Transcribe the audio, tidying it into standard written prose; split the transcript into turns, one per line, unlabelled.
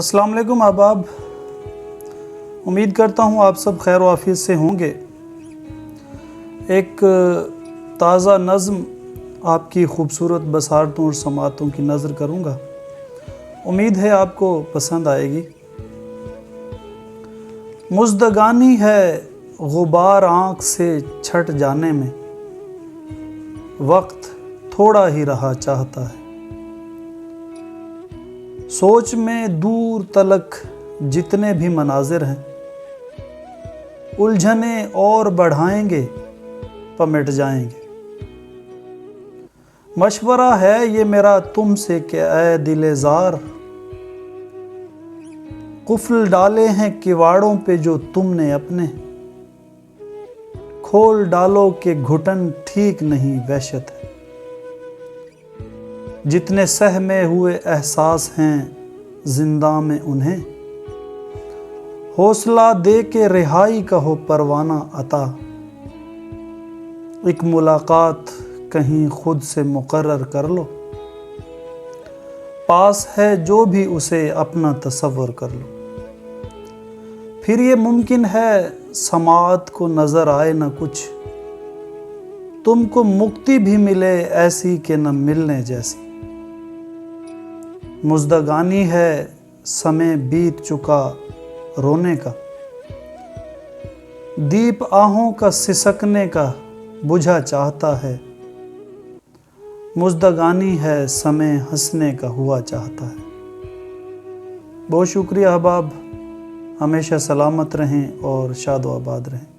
السلام علیکم احباب، امید کرتا ہوں آپ سب خیر و عافیت سے ہوں گے۔ ایک تازہ نظم آپ کی خوبصورت بصارتوں اور سماعتوں کی نظر کروں گا، امید ہے آپ کو پسند آئے گی۔ مزدگانی ہے غبار آنکھ سے چھٹ جانے میں، وقت تھوڑا ہی رہا چاہتا ہے۔ سوچ میں دور تلک جتنے بھی مناظر ہیں، الجھنیں اور بڑھائیں گے پمٹ جائیں گے۔ مشورہ ہے یہ میرا تم سے کہ اے دل زار، قفل ڈالے ہیں کواڑوں پہ جو تم نے اپنے، کھول ڈالو کہ گھٹن ٹھیک نہیں وحشت ہے۔ جتنے سہمے ہوئے احساس ہیں زنداں میں انہیں، حوصلہ دے کے رہائی کا ہو پروانہ عطا۔ ایک ملاقات کہیں خود سے مقرر کر لو، پاس ہے جو بھی اسے اپنا تصور کر لو۔ پھر یہ ممکن ہے سماعت کو نظر آئے نہ کچھ، تم کو مکتی بھی ملے ایسی کہ نہ ملنے جیسی۔ مزدگانی ہے سمے بیت چکا رونے کا، دیپ آہوں کا سسکنے کا بجھا چاہتا ہے۔ مزدگانی ہے سمے ہنسنے کا ہوا چاہتا ہے۔ بہت شکریہ احباب، ہمیشہ سلامت رہیں اور شاد و آباد رہیں۔